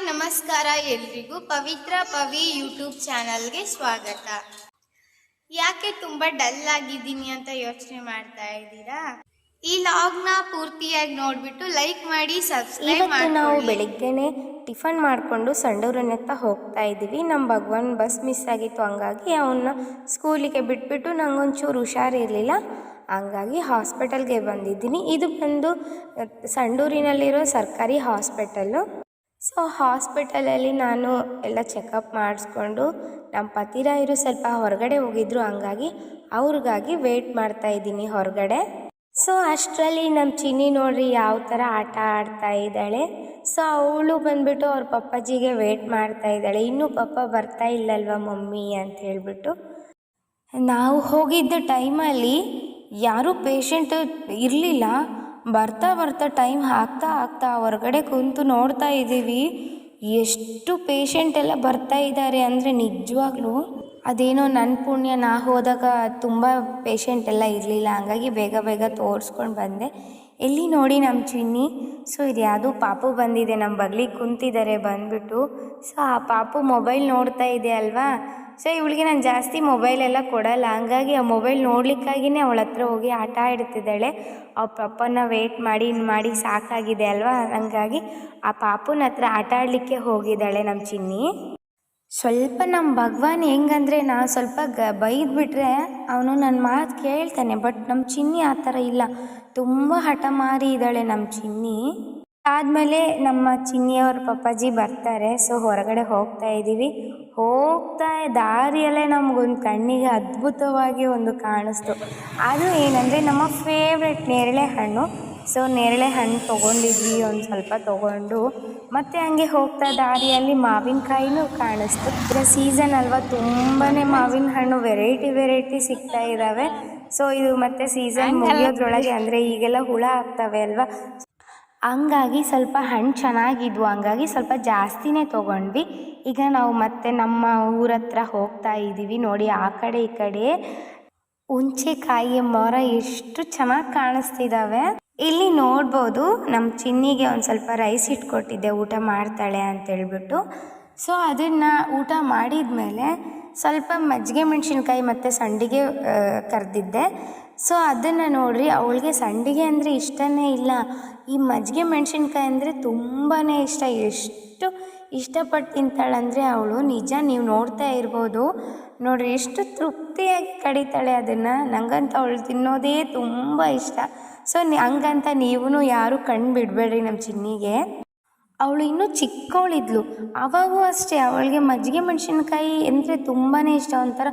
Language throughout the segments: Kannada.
ನಮಸ್ಕಾರ ಎಲ್ರಿಗೂ ಪವಿತ್ರ ಪವಿ ಯೂಟ್ಯೂಬ್ ಚಾನಲ್ಗೆ ಸ್ವಾಗತ. ಯಾಕೆ ತುಂಬ ಡಲ್ ಆಗಿದ್ದೀನಿ ಅಂತ ಯೋಚನೆ ಮಾಡ್ತಾ ಇದ್ದೀರಾ? ಈ ಲಾಗ್ನ ಪೂರ್ತಿಯಾಗಿ ನೋಡ್ಬಿಟ್ಟು ಲೈಕ್ ಮಾಡಿ ಸಬ್ಸ್ಕ್ರೈಬ್ ಮಾಡಿ. ನಾವು ಬೆಳಿಗ್ಗೆನೆ ಟಿಫನ್ ಮಾಡಿಕೊಂಡು ಸಂಡೂರಿನತ್ತ ಹೋಗ್ತಾ ಇದ್ದೀವಿ. ನಮ್ಮ ಭಗವಾನ್ ಬಸ್ ಮಿಸ್ ಆಗಿತ್ತು, ಹಂಗಾಗಿ ಅವನ್ನ ಸ್ಕೂಲಿಗೆ ಬಿಟ್ಬಿಟ್ಟು ನಂಗೊಂಚೂರು ಹುಷಾರಿರಲಿಲ್ಲ, ಹಂಗಾಗಿ ಹಾಸ್ಪಿಟಲ್ಗೆ ಬಂದಿದ್ದೀನಿ. ಇದು ಬಂದು ಸಂಡೂರಿನಲ್ಲಿರೋ ಸರ್ಕಾರಿ ಹಾಸ್ಪಿಟಲ್ಲು. ಸೊ ಹಾಸ್ಪಿಟಲಲ್ಲಿ ನಾನು ಎಲ್ಲ ಚೆಕಪ್ ಮಾಡಿಸ್ಕೊಂಡು ನಮ್ಮ ಪತಿರಾಯರು ಸ್ವಲ್ಪ ಹೊರಗಡೆ ಹೋಗಿದ್ರು, ಹಂಗಾಗಿ ಅವ್ರಿಗಾಗಿ ವೆಯ್ಟ್ ಮಾಡ್ತಾ ಇದ್ದೀನಿ ಹೊರಗಡೆ. ಸೊ ಅಷ್ಟರಲ್ಲಿ ನಮ್ಮ ಚಿನ್ನಿ ನೋಡ್ರಿ ಯಾವ ಥರ ಆಟ ಆಡ್ತಾ ಇದ್ದಾಳೆ. ಸೊ ಅವಳು ಬಂದ್ಬಿಟ್ಟು ಅವ್ರ ಪಪ್ಪಾಜಿಗೆ ವೆಯ್ಟ್ ಮಾಡ್ತಾ ಇದ್ದಾಳೆ, ಇನ್ನೂ ಪಪ್ಪ ಬರ್ತಾ ಇಲ್ಲಲ್ವ ಮಮ್ಮಿ ಅಂತ ಹೇಳ್ಬಿಟ್ಟು. ನಾವು ಹೋಗಿದ್ದ ಟೈಮಲ್ಲಿ ಯಾರೂ ಪೇಷಂಟ್ ಇರಲಿಲ್ಲ. ಬರ್ತಾ ಬರ್ತಾ ಟೈಮ್ ಆಗ್ತಾ ಹೊರಗಡೆ ಕುಂತು ನೋಡ್ತಾ ಇದ್ದೀವಿ ಎಷ್ಟು ಪೇಷಂಟ್ ಎಲ್ಲ ಬರ್ತಾ ಇದ್ದಾರೆ ಅಂದರೆ ನಿಜವಾಗ್ಲೂ ಅದೇನೋ ನನ್ನ ಪುಣ್ಯ, ನಾ ಹೋದಾಗ ತುಂಬ ಪೇಷಂಟ್ ಎಲ್ಲ ಇರಲಿಲ್ಲ, ಹಂಗಾಗಿ ಬೇಗ ತೋರಿಸ್ಕೊಂಡು ಬಂದೆ. ಎಲ್ಲಿ ನೋಡಿ ನಮ್ಮ ಚಿನ್ನಿ. ಸೊ ಇದು ಯಾವುದೋ ಪಾಪು ಬಂದಿದೆ, ನಮ್ಮ ಬಗ್ಲಿಗೆ ಕುಂತಿದ್ದಾರೆ ಬಂದ್ಬಿಟ್ಟು. ಸೊ ಆ ಪಾಪು ಮೊಬೈಲ್ ನೋಡ್ತಾ ಇದೆ ಅಲ್ವಾ. ಸೊ ಇವಳಿಗೆ ನಾನು ಜಾಸ್ತಿ ಮೊಬೈಲೆಲ್ಲ ಕೊಡಲ್ಲ, ಹಂಗಾಗಿ ಆ ಮೊಬೈಲ್ ನೋಡ್ಲಿಕ್ಕಾಗಿಯೇ ಅವಳ ಹತ್ರ ಹೋಗಿ ಆಟ ಆಡ್ತಿದ್ದಾಳೆ. ಅವ್ರ ಪಪ್ಪನ ವೆಯ್ಟ್ ಮಾಡಿ ಸಾಕಾಗಿದೆ ಅಲ್ವಾ, ಹಂಗಾಗಿ ಆ ಪಾಪುನ ಹತ್ರ ಆಟ ಆಡಲಿಕ್ಕೆ ಹೋಗಿದ್ದಾಳೆ ನಮ್ಮ ಚಿನ್ನಿ. ಸ್ವಲ್ಪ ನಮ್ಮ ಭಗವಾನ್ ಹೆಂಗಂದರೆ ನಾನು ಸ್ವಲ್ಪ ಬೈದ್ಬಿಟ್ರೆ ಅವನು ನನ್ನ ಮಾತು ಕೇಳ್ತಾನೆ, ಬಟ್ ನಮ್ಮ ಚಿನ್ನಿ ಆ ಥರ ಇಲ್ಲ, ತುಂಬ ಹಠಮಾರಿ ಇದ್ದಾಳೆ ನಮ್ಮ ಚಿನ್ನಿ. ಆದಮೇಲೆ ನಮ್ಮ ಚಿನ್ನಿಯವ್ರ ಪಪ್ಪಾಜಿ ಬರ್ತಾರೆ. ಸೊ ಹೊರಗಡೆ ಹೋಗ್ತಾ ಇದ್ದೀವಿ. ಹೋಗ್ತಾ ದಾರಿಯಲ್ಲೇ ನಮಗೊಂದು ಕಣ್ಣಿಗೆ ಅದ್ಭುತವಾಗಿ ಒಂದು ಕಾಣಿಸ್ತು. ಅದು ಏನಂದರೆ ನಮ್ಮ ಫೇವ್ರೆಟ್ ನೇರಳೆ ಹಣ್ಣು. ಸೊ ನೇರಳೆ ಹಣ್ಣು ತೊಗೊಂಡಿದ್ವಿ, ಒಂದು ಸ್ವಲ್ಪ ತೊಗೊಂಡು ಮತ್ತು ಹಂಗೆ ಹೋಗ್ತಾ ದಾರಿಯಲ್ಲಿ ಮಾವಿನಕಾಯಿನೂ ಕಾಣಿಸ್ತು. ಇದರ ಸೀಸನ್ ಅಲ್ವಾ, ತುಂಬಾ ಮಾವಿನ ಹಣ್ಣು ವೆರೈಟಿ ಸಿಗ್ತಾ ಇದ್ದಾವೆ. ಸೊ ಇದು ಮತ್ತು ಸೀಸನ್ ಮುಗಿಯೋದ್ರೊಳಗೆ ಅಂದರೆ ಈಗೆಲ್ಲ ಹುಳ ಆಗ್ತವೆ ಅಲ್ವಾ, ಹಂಗಾಗಿ ಸ್ವಲ್ಪ ಹಣ್ಣು ಚೆನ್ನಾಗಿದ್ವು, ಹಂಗಾಗಿ ಸ್ವಲ್ಪ ಜಾಸ್ತಿನೇ ತೊಗೊಂಡ್ವಿ. ಈಗ ನಾವು ಮತ್ತೆ ನಮ್ಮ ಊರ ಹತ್ರ ಹೋಗ್ತಾ ಇದ್ದೀವಿ. ನೋಡಿ ಆ ಕಡೆ ಈ ಕಡೆ ಹುಂಚೆಕಾಯಿ ಮರ ಎಷ್ಟು ಚೆನ್ನಾಗಿ ಕಾಣಿಸ್ತಿದ್ದಾವೆ. ಇಲ್ಲಿ ನೋಡ್ಬೋದು ನಮ್ಮ ಚಿನ್ನಿಗೆ ಒಂದು ಸ್ವಲ್ಪ ರೈಸ್ ಇಟ್ಕೊಟ್ಟಿದ್ದೆ, ಊಟ ಮಾಡ್ತಾಳೆ ಅಂತೇಳ್ಬಿಟ್ಟು. ಸೊ ಅದನ್ನು ಊಟ ಮಾಡಿದ ಮೇಲೆ ಸ್ವಲ್ಪ ಮಜ್ಜಿಗೆ ಮೆಣಸಿನ್ಕಾಯಿ ಮತ್ತು ಸಂಡಿಗೆ ಕರೆದಿದ್ದೆ. ಸೊ ಅದನ್ನು ನೋಡ್ರಿ, ಅವಳಿಗೆ ಸಂಡಿಗೆ ಅಂದರೆ ಇಷ್ಟನೇ ಇಲ್ಲ, ಈ ಮಜ್ಜಿಗೆ ಮೆಣಸಿನ್ಕಾಯಿ ಅಂದರೆ ತುಂಬಾ ಇಷ್ಟ. ಎಷ್ಟು ಇಷ್ಟಪಟ್ಟು ತಿಂತಾಳಂದರೆ ಅವಳು, ನಿಜ ನೀವು ನೋಡ್ತಾ ಇರ್ಬೋದು ನೋಡ್ರಿ ಎಷ್ಟು ತೃಪ್ತಿಯಾಗಿ ಕಡಿತಾಳೆ ಅದನ್ನು. ನನಗಂತ ಅವಳು ತಿನ್ನೋದೇ ತುಂಬ ಇಷ್ಟ. ಸೊ ಹಂಗಂತ ನೀವೂ ಯಾರೂ ಕಣ್ಣು ಬಿಡಬೇಡ್ರಿ ನಮ್ಮ ಚಿನ್ನಿಗೆ. ಅವಳು ಇನ್ನೂ ಚಿಕ್ಕವಳಿದ್ಲು ಅವಾಗೂ ಅಷ್ಟೇ, ಅವಳಿಗೆ ಮಜ್ಜಿಗೆ ಮೆಣಸಿನ್ಕಾಯಿ ಅಂದರೆ ತುಂಬಾ ಇಷ್ಟ, ಒಂಥರ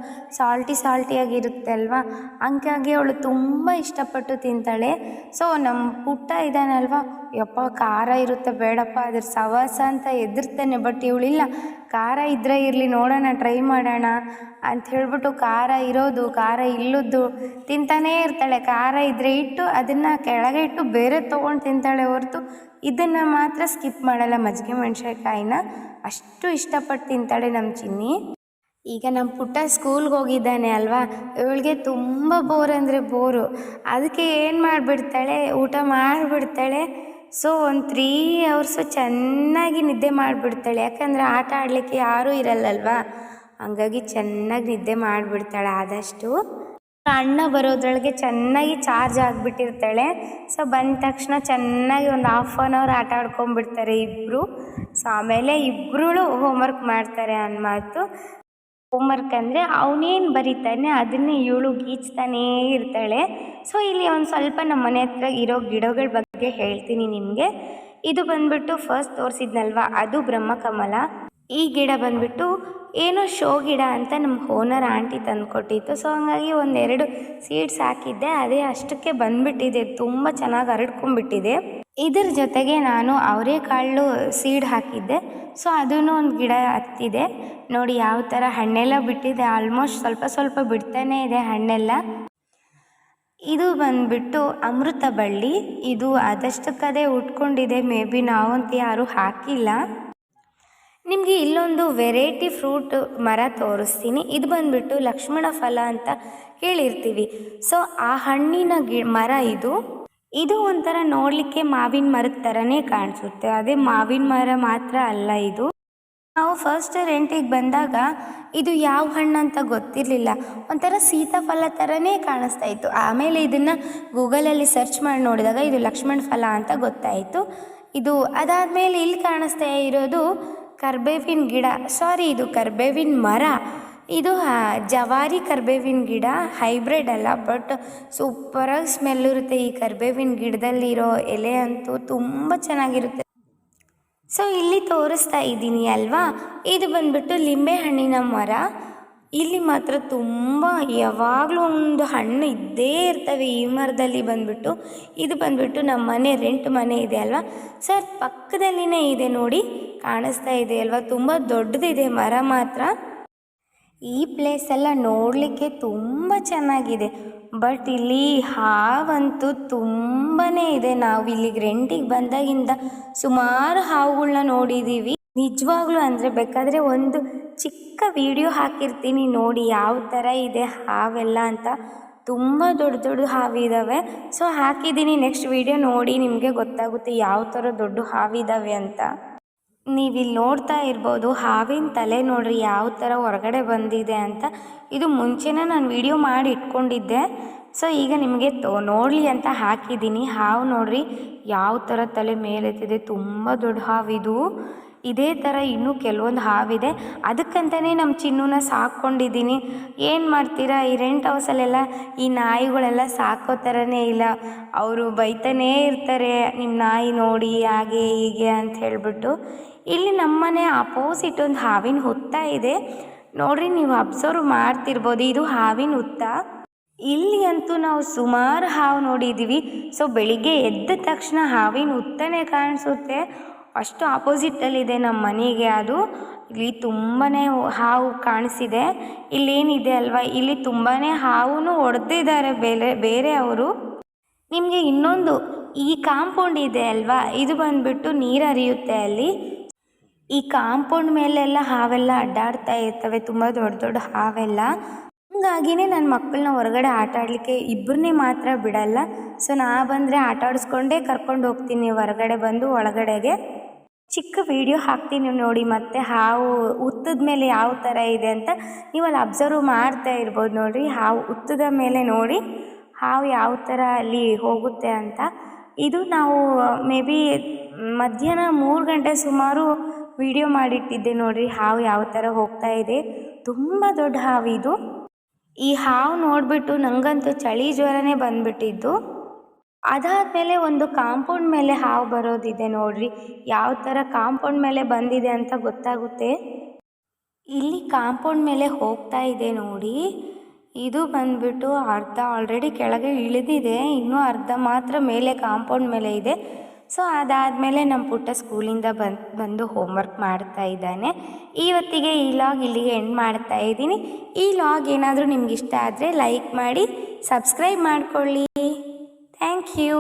ಸಾಲ್ಟಿಯಾಗಿರುತ್ತೆ ಅಲ್ವಾ, ಹಂಗಾಗಿ ಅವಳು ತುಂಬ ಇಷ್ಟಪಟ್ಟು ತಿಂತಾಳೆ. ಸೊ ನಮ್ಮ ಪುಟ್ಟ ಇದ್ದಾನಲ್ವ, ಯಪ್ಪ ಖಾರ ಇರುತ್ತೆ ಬೇಡಪ್ಪ ಅದ್ರ ಸವಾಸ ಅಂತ ಎದುರ್ತಾನೆ. ಬಟ್ ಇವಳಿಲ್ಲ, ಖಾರ ಇದ್ದರೆ ಇರಲಿ ನೋಡೋಣ, ಟ್ರೈ ಮಾಡೋಣ ಅಂತ ಹೇಳ್ಬಿಟ್ಟು ಖಾರ ಇರೋದು ಖಾರ ಇಲ್ಲದ್ದು ತಿಂತಾನೇ ಇರ್ತಾಳೆ. ಖಾರ ಇದ್ದರೆ ಇಟ್ಟು ಅದನ್ನು ಕೆಳಗೆ ಇಟ್ಟು ಬೇರೆ ತೊಗೊಂಡು ತಿಂತಾಳೆ ಹೊರತು ಇದನ್ನು ಮಾತ್ರ ಸ್ಕಿಪ್ ಮಾಡಲ್ಲ. ಮಜ್ಜಿಗೆ ಮೆಣಸಿನ್ಕಾಯಿನ ಅಷ್ಟು ಇಷ್ಟಪಟ್ಟು ತಿಂತಾಳೆ ನಮ್ಮ ಚಿನ್ನಿ. ಈಗ ನಮ್ಮ ಪುಟ್ಟ ಸ್ಕೂಲ್ಗೆ ಹೋಗಿದ್ದಾನೆ ಅಲ್ವಾ, ಇವಳಿಗೆ ತುಂಬ ಬೋರ್ ಅಂದರೆ ಬೋರು, ಅದಕ್ಕೆ ಏನು ಮಾಡಿಬಿಡ್ತಾಳೆ, ಊಟ ಮಾಡಿಬಿಡ್ತಾಳೆ. ಸೊ ಒಂದು 3 ಅವರ್ಸು ಚೆನ್ನಾಗಿ ನಿದ್ದೆ ಮಾಡಿಬಿಡ್ತಾಳೆ, ಯಾಕಂದರೆ ಆಟ ಆಡಲಿಕ್ಕೆ ಯಾರೂ ಇರಲ್ಲಲ್ವಾ, ಹಂಗಾಗಿ ಚೆನ್ನಾಗಿ ನಿದ್ದೆ ಮಾಡಿಬಿಡ್ತಾಳೆ. ಆದಷ್ಟು ಅಣ್ಣ ಬರೋದ್ರೊಳಗೆ ಚೆನ್ನಾಗಿ ಚಾರ್ಜ್ ಆಗಿಬಿಟ್ಟಿರ್ತಾಳೆ. ಸೊ ಬಂದ ತಕ್ಷಣ ಚೆನ್ನಾಗಿ ಒಂದು 1/2 hour ಆಟ ಆಡ್ಕೊಂಡ್ಬಿಡ್ತಾರೆ ಇಬ್ಬರು. ಸೊ ಆಮೇಲೆ ಇಬ್ಬರು ಹೋಮ್ವರ್ಕ್ ಮಾಡ್ತಾರೆ ಮಾತು. ಹೋಮ್ವರ್ಕ್ ಅಂದರೆ ಅವನೇನು ಬರೀತಾನೆ ಅದನ್ನೇ ಇವಳು ಗೀಚ್ತಾನೇ ಇರ್ತಾಳೆ. ಸೊ ಇಲ್ಲಿ ಒಂದು ಸ್ವಲ್ಪ ನಮ್ಮ ಮನೆ ಹತ್ರ ಇರೋ ಗಿಡಗಳ ಬಗ್ಗೆ ಹೇಳ್ತೀನಿ ನಿಮಗೆ. ಇದು ಬಂದ್ಬಿಟ್ಟು ಫಸ್ಟ್ ತೋರಿಸಿದ್ನಲ್ವ, ಅದು ಬ್ರಹ್ಮಕಮಲ. ಈ ಗಿಡ ಬಂದ್ಬಿಟ್ಟು ಏನೋ ಶೋ ಗಿಡ ಅಂತ ನಮ್ಮ ಓನರ್ ಆಂಟಿ ತಂದುಕೊಟ್ಟಿತ್ತು. ಸೊ ಹಂಗಾಗಿ 1-2 ಸೀಡ್ಸ್ ಹಾಕಿದ್ದೆ, ಅದೇ ಅಷ್ಟಕ್ಕೆ ಬಂದುಬಿಟ್ಟಿದೆ, ತುಂಬ ಚೆನ್ನಾಗಿ ಹರಡ್ಕೊಂಡ್ಬಿಟ್ಟಿದೆ. ಇದ್ರ ಜೊತೆಗೆ ನಾನು ಅವರೆಕಾಳು ಸೀಡ್ ಹಾಕಿದ್ದೆ. ಸೊ ಅದೂ ಒಂದು ಗಿಡ ಹತ್ತಿದೆ ನೋಡಿ, ಯಾವ ಥರ ಹಣ್ಣೆಲ್ಲ ಬಿಟ್ಟಿದೆ, ಆಲ್ಮೋಸ್ಟ್ ಸ್ವಲ್ಪ ಬಿಡ್ತಾನೇ ಇದೆ ಹಣ್ಣೆಲ್ಲ. ಇದು ಬಂದ್ಬಿಟ್ಟು ಅಮೃತ ಬಳ್ಳಿ, ಇದು ಆದಷ್ಟಕ್ಕದೇ ಉಟ್ಕೊಂಡಿದೆ, ಮೇ ಬಿ ನಾವಂತೂ ಯಾರೂ ಹಾಕಿಲ್ಲ. ನಿಮಗೆ ಇಲ್ಲೊಂದು ವೆರೈಟಿ ಫ್ರೂಟ್ ಮರ ತೋರಿಸ್ತೀನಿ. ಇದು ಬಂದ್ಬಿಟ್ಟು ಲಕ್ಷ್ಮಣ ಫಲ ಅಂತ ಕೇಳಿರ್ತೀವಿ. ಸೊ ಆ ಹಣ್ಣಿನ ಮರ ಇದು. ಇದು ಒಂಥರ ನೋಡಲಿಕ್ಕೆ ಮಾವಿನ ಮರದ ಥರನೇ ಕಾಣಿಸುತ್ತೆ. ಅದೇ ಮಾವಿನ ಮರ ಮಾತ್ರ ಅಲ್ಲ ಇದು. ನಾವು ಫಸ್ಟ್ ರೆಂಟಿಗೆ ಬಂದಾಗ ಇದು ಯಾವ ಹಣ್ಣು ಅಂತ ಗೊತ್ತಿರಲಿಲ್ಲ. ಒಂಥರ ಸೀತಾಫಲ ಥರನೇ ಕಾಣಿಸ್ತಾ ಇತ್ತು. ಆಮೇಲೆ ಇದನ್ನು ಗೂಗಲಲ್ಲಿ ಸರ್ಚ್ ಮಾಡಿ ನೋಡಿದಾಗ ಇದು ಲಕ್ಷ್ಮಣ ಫಲ ಅಂತ ಗೊತ್ತಾಯಿತು. ಇದು ಅದಾದಮೇಲೆ ಇಲ್ಲಿ ಕಾಣಿಸ್ತಾ ಇರೋದು ಕರ್ಬೇವಿನ ಗಿಡ, ಇದು ಕರ್ಬೇವಿನ ಮರ. ಇದು ಜವಾರಿ ಕರ್ಬೇವಿನ ಗಿಡ, ಹೈಬ್ರಿಡ್ ಅಲ್ಲ, ಬಟ್ ಸೂಪರಾಗಿ ಸ್ಮೆಲ್ ಇರುತ್ತೆ. ಈ ಕರ್ಬೇವಿನ ಗಿಡದಲ್ಲಿರೋ ಎಲೆ ಅಂತೂ ತುಂಬ ಚೆನ್ನಾಗಿರುತ್ತೆ. ಸೊ ಇಲ್ಲಿ ತೋರಿಸ್ತಾ ಇದ್ದೀನಿ ಅಲ್ವಾ, ಇದು ಬಂದ್ಬಿಟ್ಟು ಲಿಂಬೆ ಹಣ್ಣಿನ ಮರ. ಇಲ್ಲಿ ಮಾತ್ರ ತುಂಬ ಯಾವಾಗಲೂ ಒಂದು ಹಣ್ಣು ಇದ್ದೇ ಇರ್ತವೆ ಈ ಮರದಲ್ಲಿ ಬಂದ್ಬಿಟ್ಟು. ಇದು ಬಂದ್ಬಿಟ್ಟು ನಮ್ಮ ಮನೆ ರೆಂಟ್ ಮನೆ ಇದೆ ಅಲ್ವಾ ಸರ್, ಪಕ್ಕದಲ್ಲಿನೇ ಇದೆ ನೋಡಿ, ಕಾಣಿಸ್ತಾ ಇದೆ ಅಲ್ವಾ, ತುಂಬ ದೊಡ್ಡದಿದೆ ಮರ ಮಾತ್ರ. ಈ ಪ್ಲೇಸೆಲ್ಲ ನೋಡಲಿಕ್ಕೆ ತುಂಬ ಚೆನ್ನಾಗಿದೆ, ಬಟ್ ಇಲ್ಲಿ ಹಾವಂತೂ ತುಂಬಾ ಇದೆ. ನಾವು ಇಲ್ಲಿಗೆ ರೆಂಟಿಗೆ ಬಂದಾಗಿಂದ ಸುಮಾರು ಹಾವುಗಳನ್ನ ನೋಡಿದ್ದೀವಿ ನಿಜವಾಗ್ಲೂ. ಅಂದರೆ ಬೇಕಾದರೆ ಒಂದು ಚಿಕ್ಕ ವಿಡಿಯೋ ಹಾಕಿರ್ತೀನಿ ನೋಡಿ ಯಾವ ಥರ ಇದೆ ಹಾವೆಲ್ಲ ಅಂತ. ತುಂಬ ದೊಡ್ಡ ದೊಡ್ಡ ಹಾವಿದ್ದಾವೆ. ಸೊ ಹಾಕಿದ್ದೀನಿ, ನೆಕ್ಸ್ಟ್ ವಿಡಿಯೋ ನೋಡಿ ನಿಮಗೆ ಗೊತ್ತಾಗುತ್ತೆ ಯಾವ ಥರ ದೊಡ್ಡ ಹಾವಿದ್ದಾವೆ ಅಂತ. ನೀವಿಲ್ಲಿ ನೋಡ್ತಾ ಇರ್ಬೋದು ಹಾವಿನ ತಲೆ ನೋಡ್ರಿ ಯಾವ ಥರ ಹೊರಗಡೆ ಬಂದಿದೆ ಅಂತ. ಇದು ಮುಂಚೆನೇ ನಾನು ವಿಡಿಯೋ ಮಾಡಿ ಇಟ್ಕೊಂಡಿದ್ದೆ. ಸೊ ಈಗ ನಿಮಗೆ ನೋಡಲಿ ಅಂತ ಹಾಕಿದ್ದೀನಿ. ಹಾವು ನೋಡ್ರಿ ಯಾವ ಥರ ತಲೆ ಮೇಲೆತ್ತಿದೆ, ತುಂಬ ದೊಡ್ಡ ಹಾವಿದು. ಇದೇ ಥರ ಇನ್ನೂ ಕೆಲವೊಂದು ಹಾವಿದೆ. ಅದಕ್ಕಂತಲೇ ನಮ್ಮ ಚಿನ್ನೂನ ಸಾಕ್ಕೊಂಡಿದ್ದೀನಿ. ಏನು ಮಾಡ್ತೀರಾ, ಈ ರೆಂಟ್ ಹೌಸಲ್ಲೆಲ್ಲ ಈ ನಾಯಿಗಳೆಲ್ಲ ಸಾಕೋ ಥರನೇ ಇಲ್ಲ. ಅವರು ಬೈತಾನೇ ಇರ್ತಾರೆ, ನಿಮ್ಮ ನಾಯಿ ನೋಡಿ ಹಾಗೆ ಹೀಗೆ ಅಂತ ಹೇಳಿಬಿಟ್ಟು. ಇಲ್ಲಿ ನಮ್ಮನೆ ಅಪೋಸಿಟ್ ಒಂದು ಹಾವಿನ ಹುತ್ತ ಇದೆ ನೋಡ್ರಿ, ನೀವು ಅಬ್ಸರ್ವ್ ಮಾಡ್ತಿರ್ಬೋದು, ಇದು ಹಾವಿನ ಹುತ್ತ. ಇಲ್ಲಿ ಅಂತೂ ನಾವು ಸುಮಾರು ಹಾವು ನೋಡಿದ್ದೀವಿ. ಸೊ ಬೆಳಿಗ್ಗೆ ಎದ್ದ ತಕ್ಷಣ ಹಾವಿನ ಹುತ್ತನೇ ಕಾಣಿಸುತ್ತೆ, ಅಷ್ಟು ಆಪೋಸಿಟಲ್ಲಿದೆ ನಮ್ಮ ಮನೆಗೆ ಅದು. ಇಲ್ಲಿ ತುಂಬಾ ಹಾವು ಕಾಣಿಸಿದೆ. ಇಲ್ಲೇನಿದೆ ಅಲ್ವಾ, ಇಲ್ಲಿ ತುಂಬಾ ಹಾವು ಹೊಡೆದಿದ್ದಾರೆ ಬೇರೆ ಅವರು. ನಿಮಗೆ ಇನ್ನೊಂದು ಈ ಕಾಂಪೌಂಡ್ ಇದೆ ಅಲ್ವಾ, ಇದು ಬಂದುಬಿಟ್ಟು ನೀರು ಹರಿಯುತ್ತೆ ಅಲ್ಲಿ. ಈ ಕಾಂಪೌಂಡ್ ಮೇಲೆಲ್ಲ ಹಾವೆಲ್ಲ ಅಡ್ಡಾಡ್ತಾ ಇರ್ತವೆ, ತುಂಬ ದೊಡ್ಡ ದೊಡ್ಡ ಹಾವೆಲ್ಲ. ಹಂಗಾಗಿನೇ ನನ್ನ ಮಕ್ಕಳನ್ನ ಹೊರಗಡೆ ಆಟ ಆಡಲಿಕ್ಕೆ ಇಬ್ಬರನ್ನೇ ಮಾತ್ರ ಬಿಡಲ್ಲ. ಸೊ ನಾ ಬಂದರೆ ಆಟ ಆಡಿಸ್ಕೊಂಡೇ ಕರ್ಕೊಂಡು ಹೋಗ್ತೀನಿ ಹೊರಗಡೆ ಬಂದು ಒಳಗಡೆಗೆ. ಚಿಕ್ಕ ವಿಡಿಯೋ ಹಾಕ್ತೀನಿ ನೋಡಿ, ಮತ್ತೆ ಹಾವು ಹುತ್ತದ ಮೇಲೆ ಯಾವ ಥರ ಇದೆ ಅಂತ ನೀವು ಅಲ್ಲಿ ಅಬ್ಸರ್ವ್ ಮಾಡ್ತಾ ಇರ್ಬೋದು. ನೋಡಿರಿ ಹಾವು ಹುತ್ತದ ಮೇಲೆ ನೋಡಿ ಹಾವು ಯಾವ ಥರ ಅಲ್ಲಿ ಹೋಗುತ್ತೆ ಅಂತ. ಇದು ನಾವು ಮೇ ಬಿ ಮಧ್ಯಾಹ್ನ 3 ಗಂಟೆ ಸುಮಾರು ವಿಡಿಯೋ ಮಾಡಿಟ್ಟಿದ್ದೆ ನೋಡಿರಿ, ಹಾವು ಯಾವ ಥರ ಹೋಗ್ತಾ ಇದೆ. ತುಂಬ ದೊಡ್ಡ ಹಾವು ಇದು. ಈ ಹಾವು ನೋಡಿಬಿಟ್ಟು ನನಗಂತೂ ಚಳಿ ಜ್ವರನೇ ಬಂದುಬಿಟ್ಟಿದ್ದು. ಅದಾದಮೇಲೆ ಒಂದು ಕಾಂಪೌಂಡ್ ಮೇಲೆ ಹಾವು ಬರೋದಿದೆ ನೋಡ್ರಿ, ಯಾವ ಥರ ಕಾಂಪೌಂಡ್ ಮೇಲೆ ಬಂದಿದೆ ಅಂತ ಗೊತ್ತಾಗುತ್ತೆ. ಇಲ್ಲಿ ಕಾಂಪೌಂಡ್ ಮೇಲೆ ಹೋಗ್ತಾ ಇದೆ ನೋಡಿ, ಇದು ಬಂದುಬಿಟ್ಟು ಅರ್ಧ ಆಲ್ರೆಡಿ ಕೆಳಗೆ ಇಳಿದಿದೆ, ಇನ್ನೂ ಅರ್ಧ ಮಾತ್ರ ಮೇಲೆ ಕಾಂಪೌಂಡ್ ಮೇಲೆ ಇದೆ. ಸೊ ಅದಾದಮೇಲೆ ನಮ್ಮ ಪುಟ್ಟ ಸ್ಕೂಲಿಂದ ಬಂದು ಹೋಮ್ವರ್ಕ್ ಮಾಡ್ತಾ ಇದ್ದಾನೆ. ಇವತ್ತಿಗೆ ಈ ಲಾಗ್ ಇಲ್ಲಿಗೆ ಎಂಡ್ ಮಾಡ್ತಾ ಇದ್ದೀನಿ. ಈ ಲಾಗ್ ಏನಾದರೂ ನಿಮ್ಗೆ ಇಷ್ಟ ಆದರೆ ಲೈಕ್ ಮಾಡಿ, ಸಬ್ಸ್ಕ್ರೈಬ್ ಮಾಡ್ಕೊಳ್ಳಿ. Thank you.